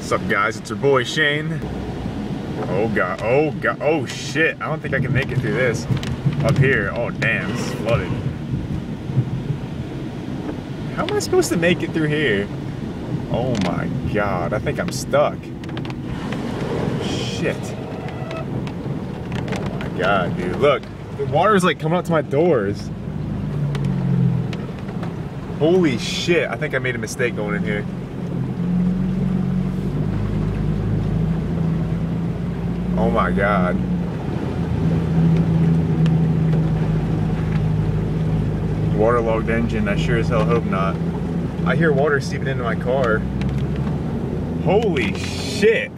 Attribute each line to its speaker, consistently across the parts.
Speaker 1: What's up, guys? It's your boy Shane. Oh god, oh god, oh shit. I don't think I can make it through this. Up here, oh damn, this is flooded. How am I supposed to make it through here? Oh my god, I think I'm stuck. Shit. Oh my god, dude. Look, the water's like coming up to my doors. Holy shit, I think I made a mistake going in here. Oh my god. Waterlogged engine, I sure as hell hope not. I hear water seeping into my car. Holy shit.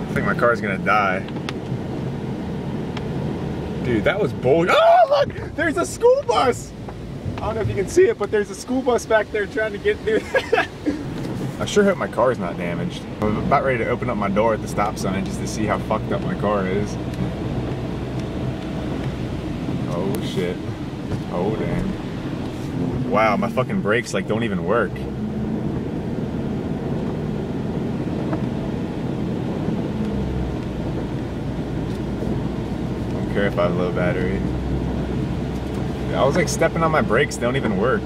Speaker 1: I think my car's gonna die. Dude, that was bull. Oh, look! There's a school bus! I don't know if you can see it, but there's a school bus back there trying to get through. I sure hope my car's not damaged. I'm about ready to open up my door at the stop sign just to see how fucked up my car is. Oh shit. Oh damn. Wow, my fucking brakes like don't even work. I don't care if I have low battery. I was like stepping on my brakes, they don't even work.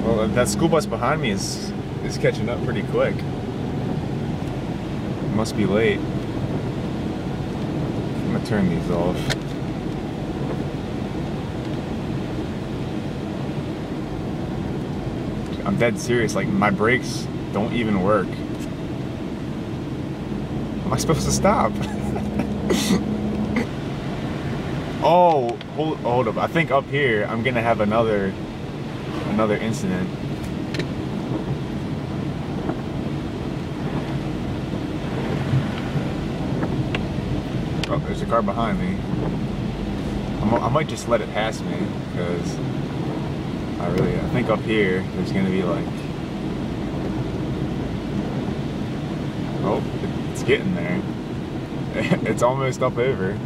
Speaker 1: Well, that school bus behind me is catching up pretty quick. It must be late. I'm gonna turn these off. I'm dead serious, like my brakes don't even work. Am I supposed to stop? Oh, hold up. I think up here I'm gonna have another incident. Oh, there's a car behind me. I might just let it pass me because I think up here there's gonna be like, oh, it's getting there. It's almost up over.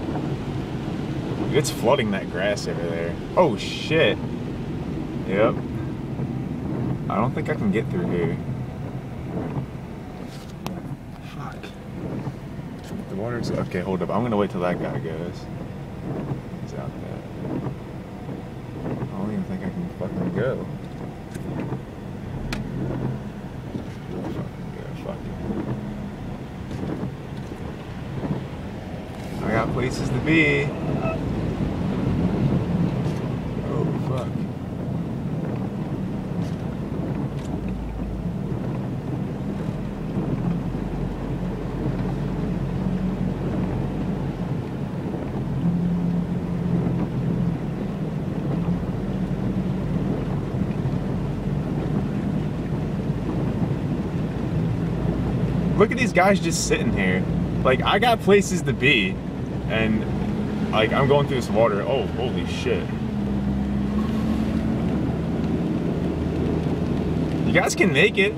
Speaker 1: It's flooding that grass over there. Oh shit. Yep. I don't think I can get through here. Fuck. The water's... Okay, hold up. I'm gonna wait till that guy goes. He's out there. I don't even think I can fucking go. Fucking go. Fuck it. I got places to be. Look at these guys just sitting here. Like, I got places to be, and like I'm going through this water. Oh, holy shit. You guys can make it.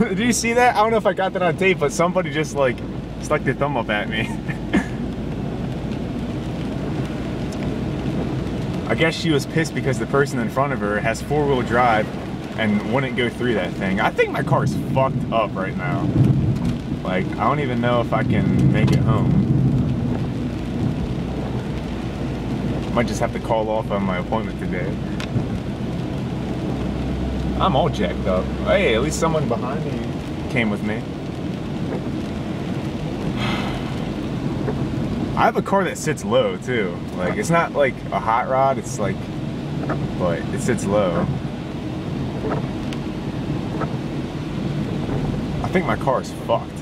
Speaker 1: Did you see that? I don't know if I got that on tape, but somebody just like stuck their thumb up at me. I guess she was pissed because the person in front of her has four-wheel drive and wouldn't go through that thing. I think my car's fucked up right now. Like, I don't even know if I can make it home. Might just have to call off on my appointment today. I'm all jacked up. Hey, at least someone behind me came with me. I have a car that sits low too. Like, it's not like a hot rod, it's like, but it sits low. I think my car is fucked.